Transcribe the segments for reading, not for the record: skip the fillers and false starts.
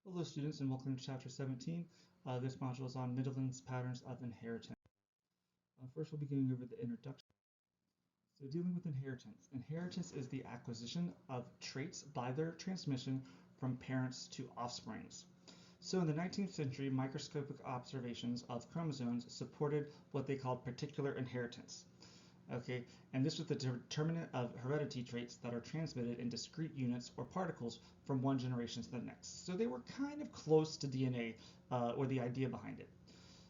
Hello students and welcome to chapter 17. This module is on Mendelian's patterns of inheritance. First we'll be going over the introduction. So dealing with inheritance. Inheritance is the acquisition of traits by their transmission from parents to offsprings. So in the 19th century, microscopic observations of chromosomes supported what they called particular inheritance. Okay, and this was the determinant of heredity traits that are transmitted in discrete units or particles from one generation to the next. So they were kind of close to DNA, or the idea behind it.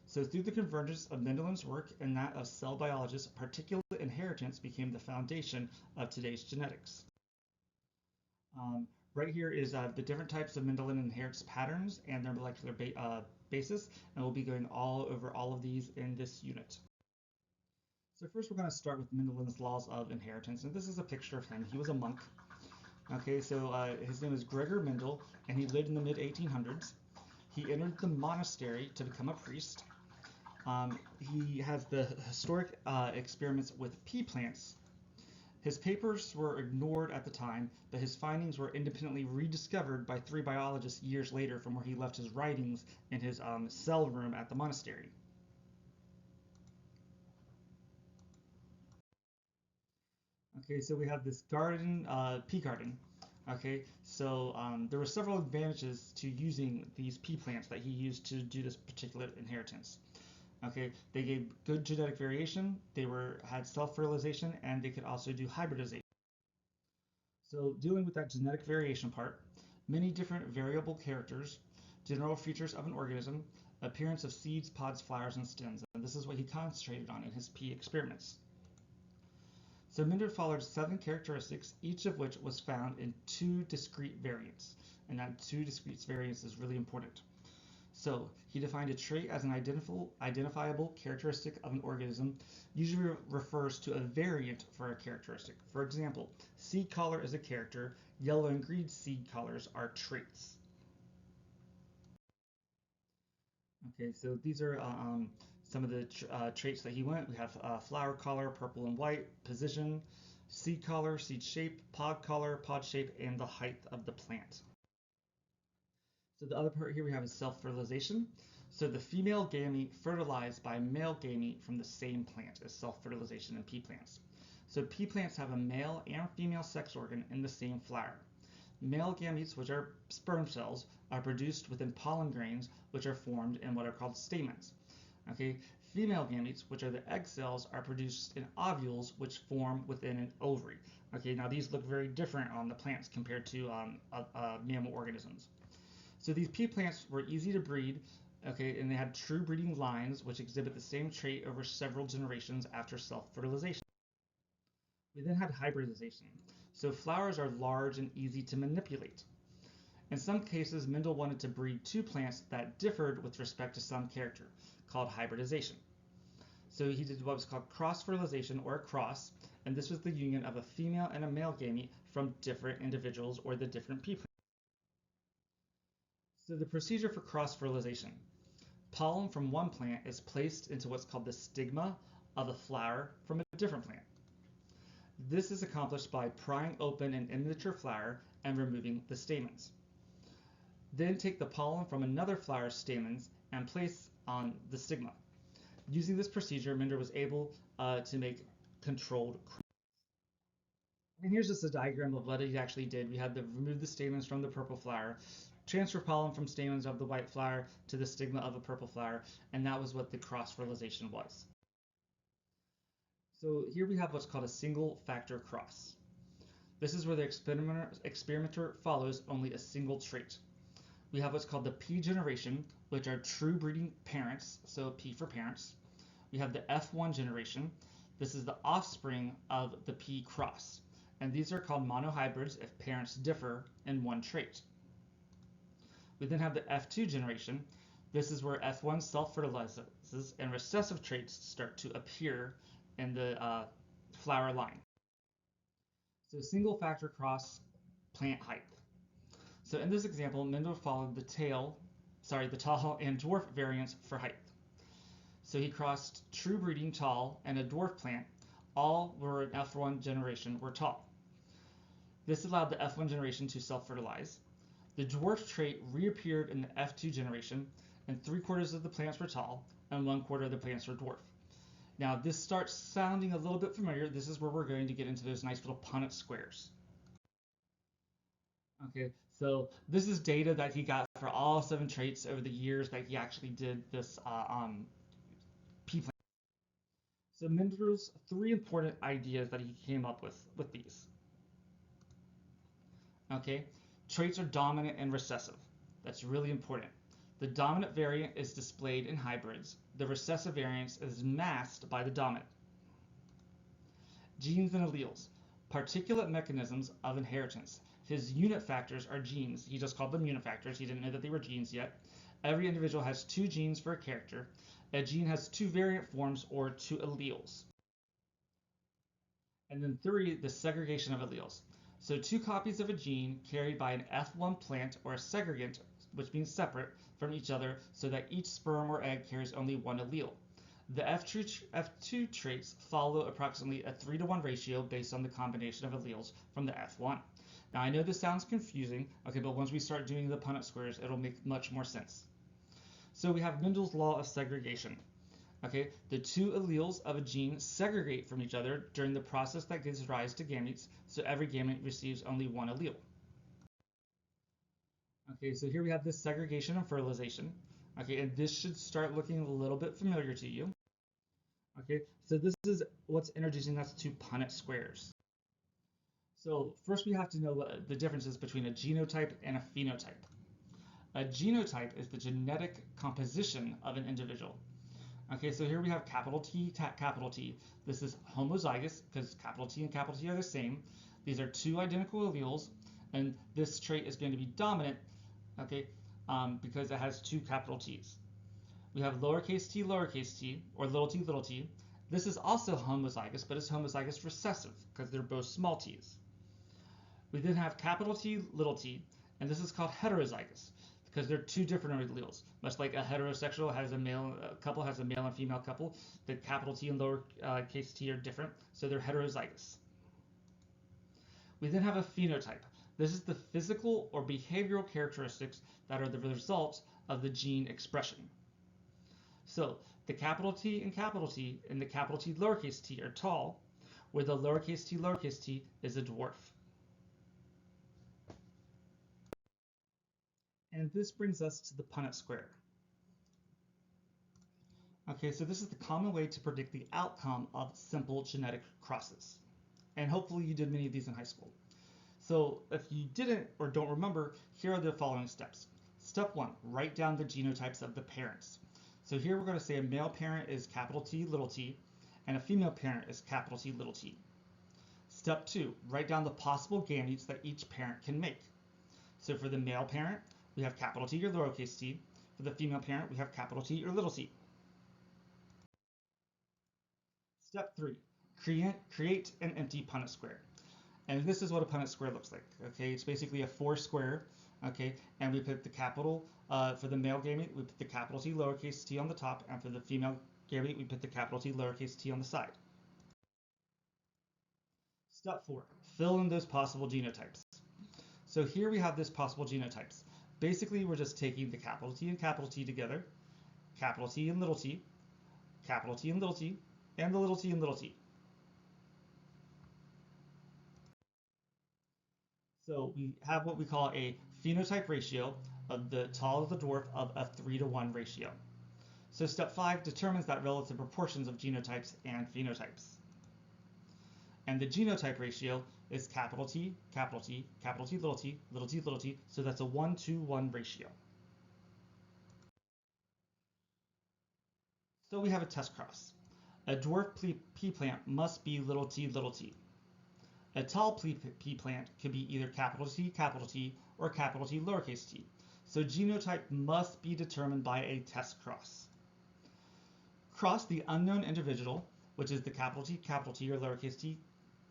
So through the convergence of Mendelian's work and that of cell biologists, particular inheritance became the foundation of today's genetics. Um, right here is the different types of Mendelian inheritance patterns and their molecular basis, and we'll be going all over all of these in this unit. So first we're going to start with Mendelian's laws of inheritance, and this is a picture of him. He was a monk. Okay, so his name is Gregor Mendel, and he lived in the mid-1800s. He entered the monastery to become a priest. He has the historic experiments with pea plants. His papers were ignored at the time, but his findings were independently rediscovered by three biologists years later from where he left his writings in his cell room at the monastery. Okay, so we have this garden, pea garden. Okay, so there were several advantages to using these pea plants that he used to do this particular inheritance. Okay, they gave good genetic variation, they had self-fertilization, and they could also do hybridization. So dealing with that genetic variation part, many different variable characters, general features of an organism, appearance of seeds, pods, flowers, and stems, and this is what he concentrated on in his pea experiments. So Mendel followed 7 characteristics, each of which was found in 2 discrete variants. And that 2 discrete variants is really important. So he defined a trait as an identifiable characteristic of an organism, usually refers to a variant for a characteristic. For example, seed color is a character, yellow and green seed colors are traits. Okay, so these are some of the traits that he went. We have flower color, purple and white, position, seed color, seed shape, pod color, pod shape, and the height of the plant. So the other part here we have is self-fertilization. So the female gamete fertilized by male gamete from the same plant is self-fertilization in pea plants. So pea plants have a male and female sex organ in the same flower. Male gametes, which are sperm cells, are produced within pollen grains, which are formed in what are called stamens. Okay, female gametes, which are the egg cells, are produced in ovules, which form within an ovary. Okay, now these look very different on the plants compared to mammal organisms. So these pea plants were easy to breed, okay, and they had true breeding lines, which exhibit the same trait over several generations after self-fertilization. We then had hybridization. So flowers are large and easy to manipulate. In some cases, Mendel wanted to breed 2 plants that differed with respect to some character, called hybridization. So he did what was called cross-fertilization, or a cross, and this was the union of a female and a male gamete from different individuals or the different pea plants. So the procedure for cross-fertilization. Pollen from one plant is placed into what's called the stigma of a flower from a different plant. This is accomplished by prying open an immature flower and removing the stamens. Then take the pollen from another flower's stamens and place on the stigma. Using this procedure, Mendel was able to make controlled crops. And here's just a diagram of what he actually did. We had to remove the stamens from the purple flower, transfer pollen from stamens of the white flower to the stigma of a purple flower, and that was what the cross-fertilization was. So here we have what's called a single factor cross. This is where the experimenter follows only a single trait. We have what's called the P generation, which are true breeding parents, so P for parents. We have the F1 generation. This is the offspring of the P cross. And these are called monohybrids if parents differ in one trait. We then have the F2 generation. This is where F1 self-fertilizes and recessive traits start to appear in the flower line. So single factor cross plant height. So in this example, Mendel followed the tall and dwarf variants for height. So he crossed true breeding tall and a dwarf plant. All were in F1 generation were tall. This allowed the F1 generation to self-fertilize. The dwarf trait reappeared in the F2 generation, and 3/4 of the plants were tall, and 1/4 of the plants were dwarf. Now this starts sounding a little bit familiar. This is where we're going to get into those nice little Punnett squares. Okay, so this is data that he got for all 7 traits over the years that he actually did this pea plant. So Mendel's 3 important ideas that he came up with these. Okay, traits are dominant and recessive. That's really important. The dominant variant is displayed in hybrids. The recessive variant is masked by the dominant. Genes and alleles, particulate mechanisms of inheritance. His unit factors are genes. He just called them unit factors. He didn't know that they were genes yet. Every individual has 2 genes for a character. A gene has 2 variant forms or 2 alleles. And then 3, the segregation of alleles. So 2 copies of a gene carried by an F1 plant or a segregant, which means separate from each other, so that each sperm or egg carries only 1 allele. The F2 traits follow approximately a 3-to-1 ratio based on the combination of alleles from the F1. Now I know this sounds confusing, okay, but once we start doing the Punnett squares, it'll make much more sense. So we have Mendel's law of segregation. Okay, the 2 alleles of a gene segregate from each other during the process that gives rise to gametes, so every gamete receives only 1 allele. Okay, so here we have this segregation and fertilization. Okay, and this should start looking a little bit familiar to you. Okay, so this is what's introducing us to Punnett squares. So first we have to know what the differences between a genotype and a phenotype. A genotype is the genetic composition of an individual. Okay, so here we have capital T, capital T. This is homozygous because capital T and capital T are the same. These are 2 identical alleles, and this trait is going to be dominant, okay, because it has 2 capital T's. We have lowercase t, or little t. This is also homozygous, but it's homozygous recessive because they're both small t's. We then have capital T, and this is called heterozygous because they're 2 different alleles. Much like a heterosexual has a male couple has a male and female couple, the capital T and lowercase t are different, so they're heterozygous. We then have a phenotype. This is the physical or behavioral characteristics that are the result of the gene expression. So the capital T and the capital T lowercase t are tall, where the lowercase t is a dwarf. And this brings us to the Punnett square. Okay, so this is the common way to predict the outcome of simple genetic crosses. And hopefully you did many of these in high school. So if you didn't or don't remember, here are the following steps. Step 1, write down the genotypes of the parents. So here we're going to say a male parent is capital T, and a female parent is capital T, t. Step 2, write down the possible gametes that each parent can make. So for the male parent, we have capital T or lowercase t. For the female parent, we have capital T or little t. Step 3, create an empty Punnett square. And this is what a Punnett square looks like. Okay, it's basically a 4 square. Okay, and we put the capital, for the male gamete, we put the capital T lowercase t on the top, and for the female gamete, we put the capital T lowercase t on the side. Step 4, fill in those possible genotypes. So here we have this possible genotypes. Basically, we're just taking the capital T together, capital T and little t, capital T and little t, and the little t and little t. So we have what we call a phenotype ratio of the tall of the dwarf of a 3-to-1 ratio. So step 5 determines that relative proportions of genotypes and phenotypes. And the genotype ratio is capital T, little t, so that's a 1-to-1 ratio. So we have a test cross. A dwarf pea plant must be little t. A tall pea plant could be either capital T, or capital T lowercase t. So genotype must be determined by a test cross. Cross the unknown individual, which is the capital T or lowercase t,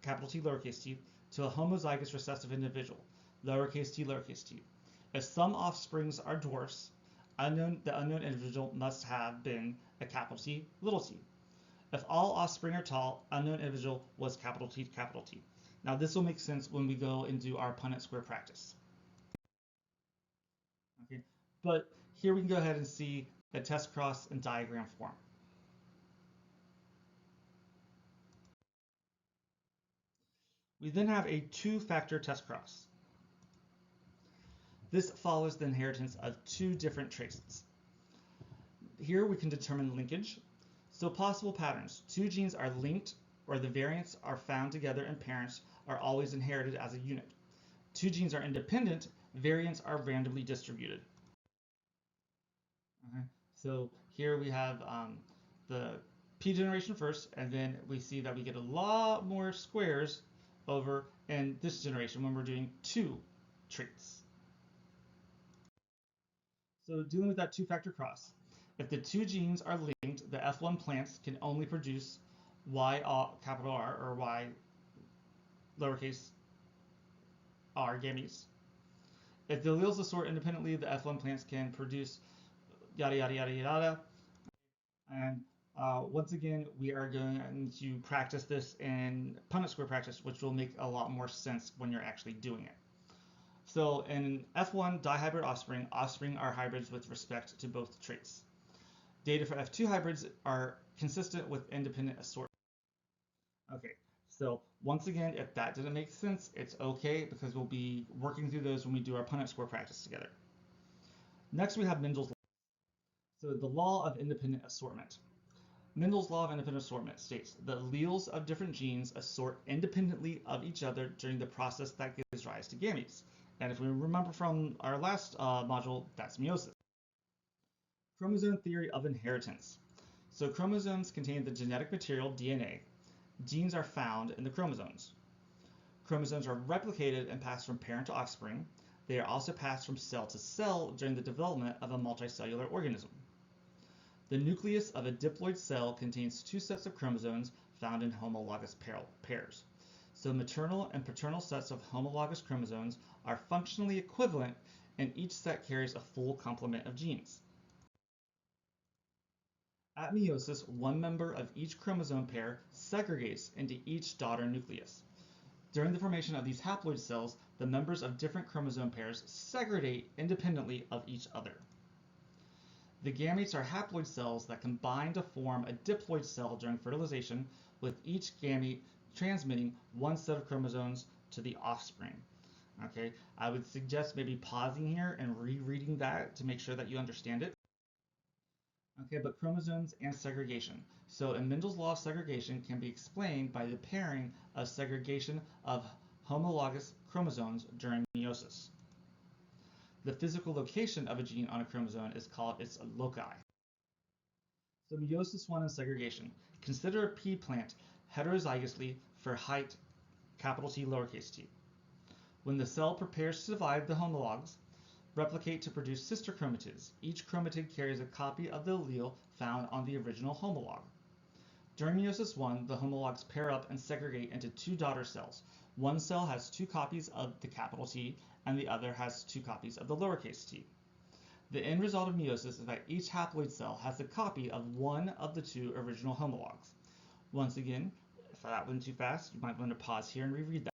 capital T lowercase t, to a homozygous recessive individual, lowercase t. If some offsprings are dwarfs, the unknown individual must have been a capital T, little t. If all offspring are tall, unknown individual was capital T. Now this will make sense when we go and do our Punnett square practice. But here we can go ahead and see a test cross in diagram form. We then have a two-factor test cross. This follows the inheritance of two different traits. Here we can determine linkage. So possible patterns: two genes are linked or the variants are found together and parents are always inherited as a unit. Two genes are independent, variants are randomly distributed. Okay. So here we have the P generation first, and then we see that we get a lot more squares over in this generation when we're doing two traits. So dealing with that two-factor cross, if the two genes are linked, the F1 plants can only produce Y capital R or Y lowercase r gametes. If the alleles assort independently, the F1 plants can produce yada yada yada yada. And once again, we are going to practice this in Punnett square practice, which will make a lot more sense when you're actually doing it. So in F1 dihybrid offspring, offspring are hybrids with respect to both traits. Data for F2 hybrids are consistent with independent assortment. Okay, so once again, if that didn't make sense, it's okay because we'll be working through those when we do our Punnett square practice together. Next, we have Mendel's law. So the law of independent assortment. Mendel's law of independent assortment states that alleles of different genes assort independently of each other during the process that gives rise to gametes. And if we remember from our last module, that's meiosis. Chromosome theory of inheritance. So chromosomes contain the genetic material, DNA. Genes are found in the chromosomes. Chromosomes are replicated and passed from parent to offspring. They are also passed from cell to cell during the development of a multicellular organism. The nucleus of a diploid cell contains two sets of chromosomes found in homologous pairs. So maternal and paternal sets of homologous chromosomes are functionally equivalent, and each set carries a full complement of genes. At meiosis, one member of each chromosome pair segregates into each daughter nucleus. During the formation of these haploid cells, the members of different chromosome pairs segregate independently of each other. The gametes are haploid cells that combine to form a diploid cell during fertilization, with each gamete transmitting one set of chromosomes to the offspring. Okay, I would suggest maybe pausing here and rereading that to make sure that you understand it. Okay, but chromosomes and segregation. So in Mendel's law of segregation can be explained by the pairing of segregation of homologous chromosomes during meiosis. The physical location of a gene on a chromosome is called its loci. So meiosis 1 and segregation. Consider a pea plant heterozygously for height, capital T, lowercase t. When the cell prepares to divide, the homologs replicate to produce sister chromatids. Each chromatid carries a copy of the allele found on the original homolog. During meiosis 1, the homologs pair up and segregate into two daughter cells. One cell has two copies of the capital T, and the other has two copies of the lowercase t. The end result of meiosis is that each haploid cell has a copy of one of the two original homologs. Once again, if that went too fast, you might want to pause here and reread that.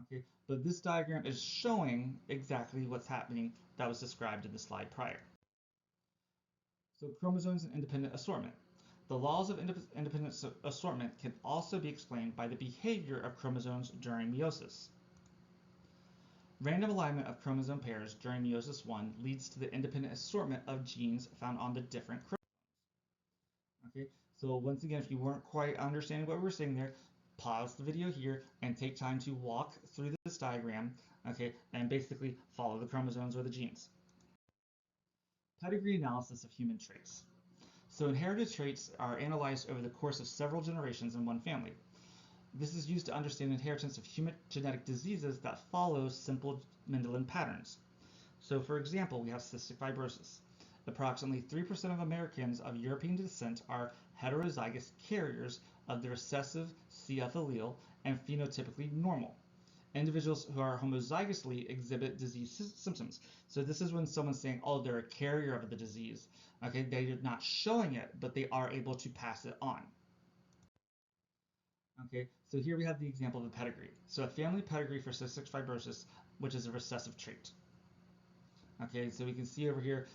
Okay, but this diagram is showing exactly what's happening that was described in the slide prior. So chromosomes and independent assortment. The laws of independent assortment can also be explained by the behavior of chromosomes during meiosis. Random alignment of chromosome pairs during meiosis 1 leads to the independent assortment of genes found on the different chromosomes. Okay, so once again, if you weren't quite understanding what we were saying there, pause the video here and take time to walk through this diagram, okay, and basically follow the chromosomes or the genes. Pedigree analysis of human traits. So inherited traits are analyzed over the course of several generations in one family. This is used to understand inheritance of human genetic diseases that follow simple Mendelian patterns. So for example, we have cystic fibrosis. Approximately 3% of Americans of European descent are heterozygous carriers of the recessive CF allele and phenotypically normal. Individuals who are homozygously exhibit disease symptoms. So this is when someone's saying, oh, they're a carrier of the disease. Okay, they're not showing it, but they are able to pass it on. Okay, so here we have the example of a pedigree. So a family pedigree for cystic fibrosis, which is a recessive trait. Okay, so we can see over here,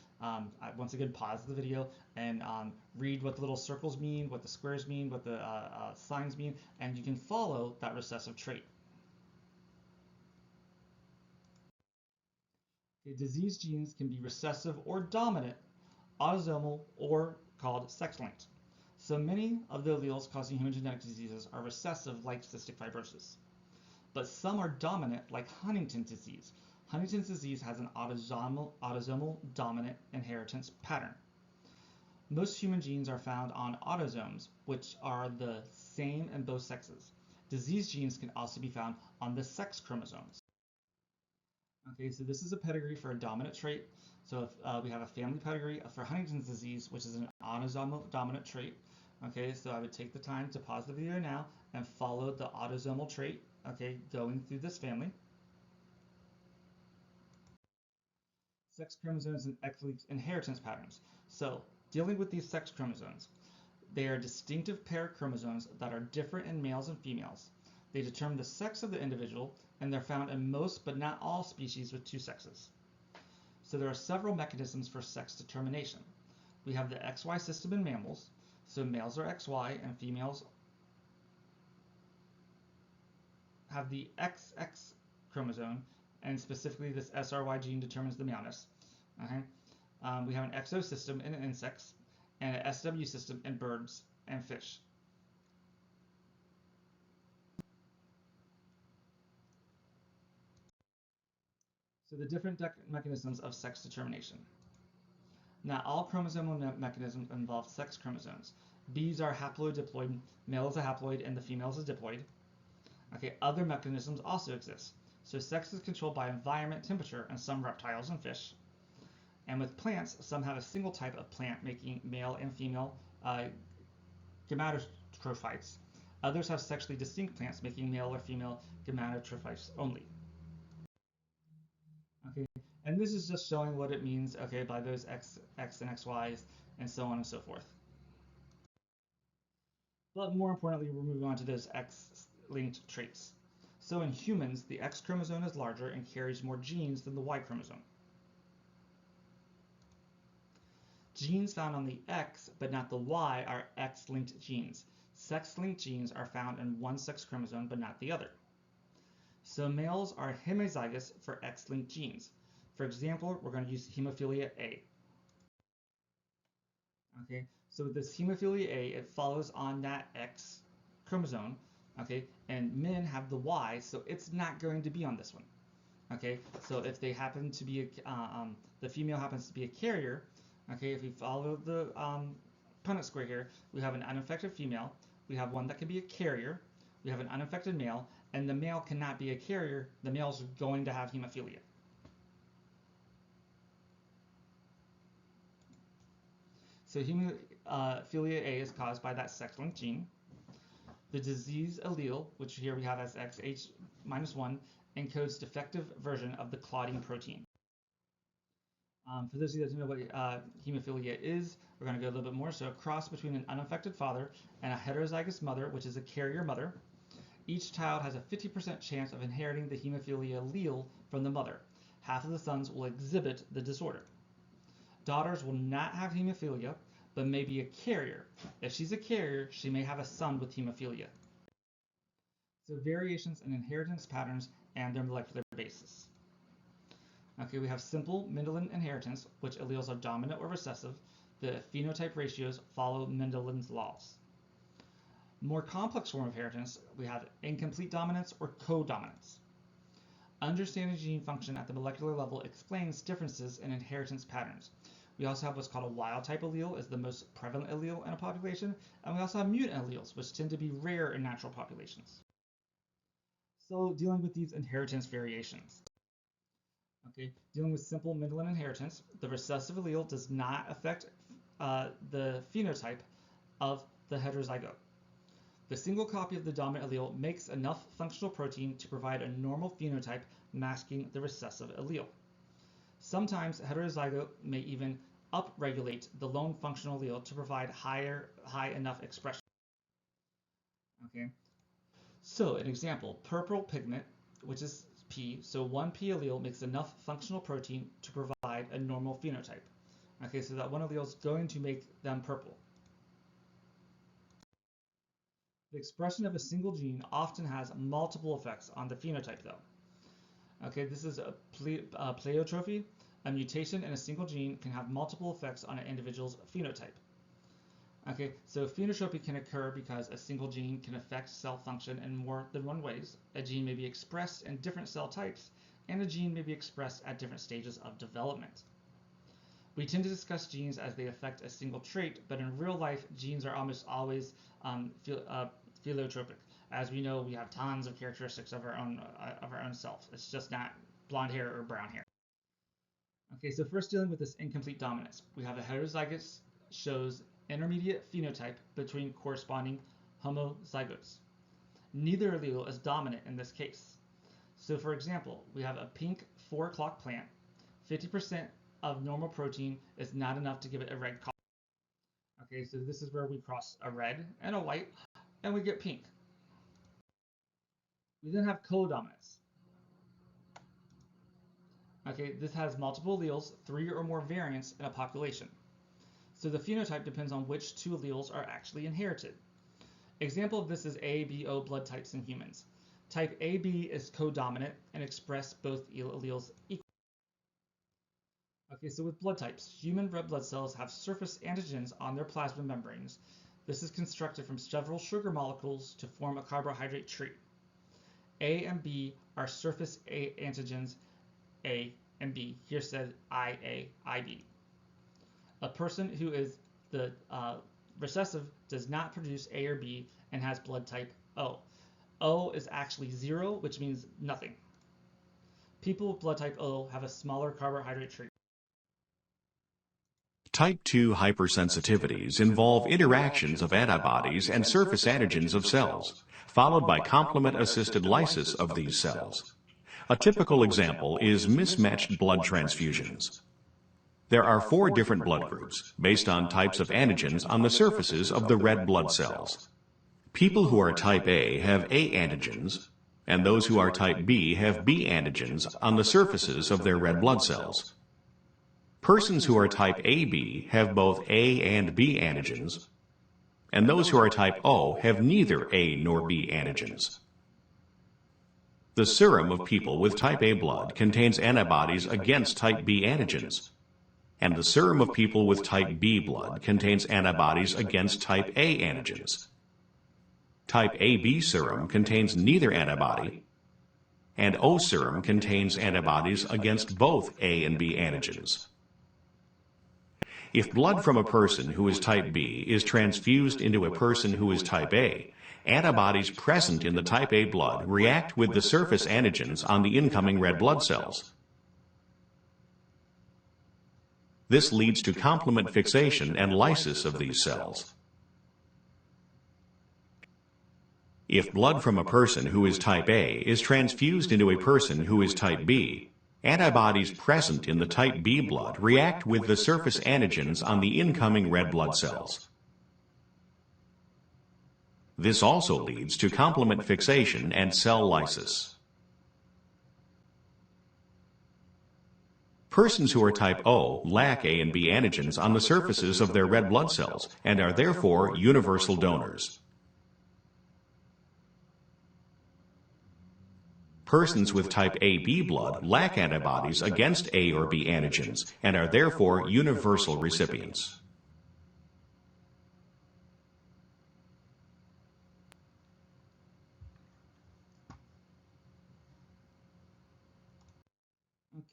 once again, pause the video and read what the little circles mean, what the squares mean, what the signs mean, and you can follow that recessive trait. Okay, disease genes can be recessive or dominant, autosomal, or called sex-linked. So many of the alleles causing human genetic diseases are recessive, like cystic fibrosis. But some are dominant, like Huntington's disease. Huntington's disease has an autosomal dominant inheritance pattern. Most human genes are found on autosomes, which are the same in both sexes. Disease genes can also be found on the sex chromosomes. Okay, so this is a pedigree for a dominant trait. So if we have a family pedigree for Huntington's disease, which is an autosomal dominant trait. Okay, so I would take the time to pause the video now and follow the autosomal trait, okay, going through this family. Sex chromosomes and X-linked inheritance patterns. So dealing with these sex chromosomes, they are distinctive pair of chromosomes that are different in males and females. They determine the sex of the individual, and they're found in most but not all species with two sexes. So there are several mechanisms for sex determination. We have the XY system in mammals, so males are XY and females have the XX chromosome, and specifically this SRY gene determines the maleness. Okay. We have an XO system in insects and an SW system in birds and fish. So the different mechanisms of sex determination. Now, all chromosomal mechanisms involve sex chromosomes. Bees are haplodiploid, male is a haploid, and the female is a diploid. Okay, other mechanisms also exist. So sex is controlled by environment, temperature, and some reptiles and fish. And with plants, some have a single type of plant making male and female gametophytes. Others have sexually distinct plants making male or female gametophytes only. Okay, and this is just showing what it means, okay, by those X and XYs and so on and so forth. But more importantly, we're moving on to those X-linked traits. So in humans, the X chromosome is larger and carries more genes than the Y chromosome. Genes found on the X but not the Y are X-linked genes. Sex-linked genes are found in one sex chromosome but not the other. So males are homozygous for X-linked genes. For example, we're going to use hemophilia A. Okay, so with this hemophilia A, it follows on that X chromosome, okay, and men have the Y, so it's not going to be on this one. Okay, so if they happen to be the female happens to be a carrier, okay, if we follow the Punnett square here, we have an unaffected female, we have one that can be a carrier, we have an unaffected male, and the male cannot be a carrier. The male's going to have hemophilia. So hemophilia A is caused by that sex-linked gene. The disease allele, which here we have as XH-1, encodes defective version of the clotting protein. For those of you that don't know what hemophilia is, we're going to go a little bit more. So a cross between an unaffected father and a heterozygous mother, which is a carrier mother. Each child has a 50% chance of inheriting the hemophilia allele from the mother. Half of the sons will exhibit the disorder. Daughters will not have hemophilia, but may be a carrier. If she's a carrier, she may have a son with hemophilia. So variations in inheritance patterns and their molecular basis. Okay, we have simple Mendelian inheritance, which alleles are dominant or recessive. The phenotype ratios follow Mendelian's laws. More complex form of inheritance, we have incomplete dominance or codominance. Understanding gene function at the molecular level explains differences in inheritance patterns. We also have what's called a wild type allele as the most prevalent allele in a population, and we also have mutant alleles, which tend to be rare in natural populations. So dealing with these inheritance variations. Okay, dealing with simple Mendelian inheritance, the recessive allele does not affect the phenotype of the heterozygote. The single copy of the dominant allele makes enough functional protein to provide a normal phenotype masking the recessive allele. Sometimes heterozygote may even upregulate the lone functional allele to provide high enough expression. Okay, so an example, purple pigment, which is P, so one P allele makes enough functional protein to provide a normal phenotype. Okay, so that one allele is going to make them purple. The expression of a single gene often has multiple effects on the phenotype, though. Okay, this is a pleiotropy. A mutation in a single gene can have multiple effects on an individual's phenotype. Okay, so phenotropy can occur because a single gene can affect cell function in more than one ways. A gene may be expressed in different cell types, and a gene may be expressed at different stages of development. We tend to discuss genes as they affect a single trait, but in real life, genes are almost always phylotropic. As we know, we have tons of characteristics of our own self. It's just not blonde hair or brown hair. Okay, so first dealing with this incomplete dominance, we have a heterozygous shows intermediate phenotype between corresponding homozygotes. Neither allele is dominant in this case. So for example, we have a pink 4 o'clock plant. 50% of normal protein is not enough to give it a red color. Okay, so this is where we cross a red and a white, and we get pink. We then have codominance. Okay, this has multiple alleles, 3 or more variants in a population. So the phenotype depends on which 2 alleles are actually inherited. Example of this is ABO blood types in humans. Type AB is codominant and express both alleles equally. Okay, so with blood types, human red blood cells have surface antigens on their plasma membranes. This is constructed from several sugar molecules to form a carbohydrate tree. A and B are surface antigens A and B. Here said IA, IB. A person who is the recessive does not produce A or B and has blood type O. O is actually 0, which means nothing. People with blood type O have a smaller carbohydrate tree. Type 2 hypersensitivities involve interactions of antibodies and surface antigens of cells, followed by complement-assisted lysis of these cells. A typical example is mismatched blood transfusions. There are 4 different blood groups based on types of antigens on the surfaces of the red blood cells. People who are type A have A antigens, and those who are type B have B antigens on the surfaces of their red blood cells. Persons who are type AB have both A and B antigens, and those who are type O have neither A nor B antigens. The serum of people with type A blood contains antibodies against type B antigens, and the serum of people with type B blood contains antibodies against type A antigens. Type AB serum contains neither antibody, and O serum contains antibodies against both A and B antigens. If blood from a person who is type B is transfused into a person who is type A, antibodies present in the type A blood react with the surface antigens on the incoming red blood cells. This leads to complement fixation and lysis of these cells. If blood from a person who is type A is transfused into a person who is type B, antibodies present in the type B blood react with the surface antigens on the incoming red blood cells. This also leads to complement fixation and cell lysis. Persons who are type O lack A and B antigens on the surfaces of their red blood cells and are therefore universal donors. Persons with type AB blood lack antibodies against A or B antigens and are therefore universal recipients.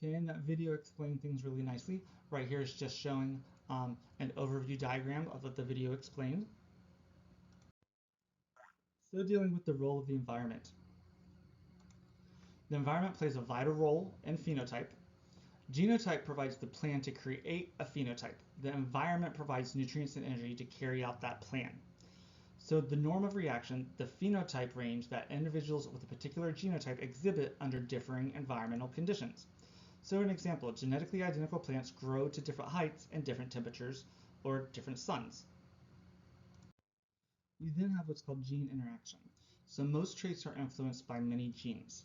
Okay, and that video explained things really nicely. Right here is just showing an overview diagram of what the video explained. So dealing with the role of the environment. The environment plays a vital role in phenotype. Genotype provides the plan to create a phenotype. The environment provides nutrients and energy to carry out that plan. So the norm of reaction, the phenotype range that individuals with a particular genotype exhibit under differing environmental conditions. So an example, genetically identical plants grow to different heights and different temperatures or different suns. We then have what's called gene interaction. So most traits are influenced by many genes.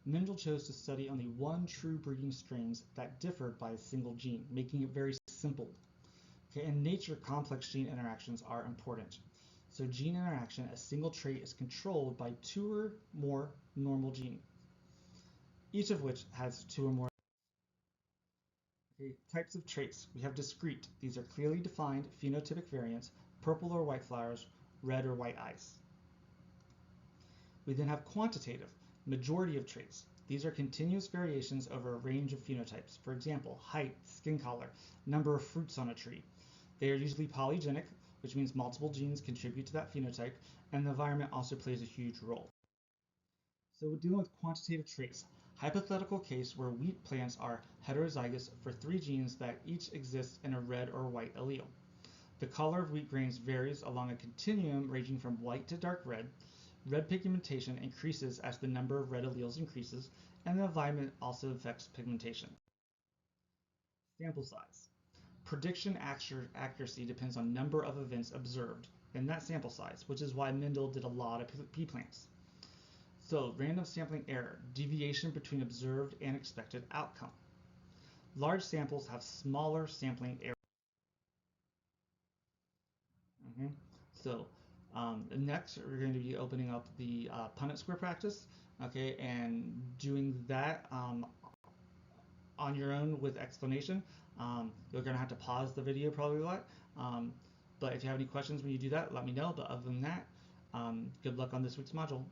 Mendel chose to study only one true breeding strains that differed by a single gene, making it very simple. Okay, in nature, complex gene interactions are important. So gene interaction, a single trait is controlled by 2 or more normal genes, each of which has 2 or more. Okay, types of traits. We have discrete. These are clearly defined phenotypic variants, purple or white flowers, red or white eyes. We then have quantitative, majority of traits. These are continuous variations over a range of phenotypes. For example, height, skin color, number of fruits on a tree. They are usually polygenic, which means multiple genes contribute to that phenotype, and the environment also plays a huge role. So we're dealing with quantitative traits. Hypothetical case where wheat plants are heterozygous for 3 genes that each exist in a red or white allele. The color of wheat grains varies along a continuum ranging from white to dark red. Red pigmentation increases as the number of red alleles increases, and the environment also affects pigmentation. Sample size. Prediction accuracy depends on number of events observed in that sample size, which is why Mendel did a lot of pea plants. So, random sampling error, deviation between observed and expected outcome. Large samples have smaller sampling error. So, next we're going to be opening up the Punnett square practice, okay, and doing that on your own with explanation. You're going to have to pause the video probably a lot, but if you have any questions when you do that, let me know. But other than that, good luck on this week's module.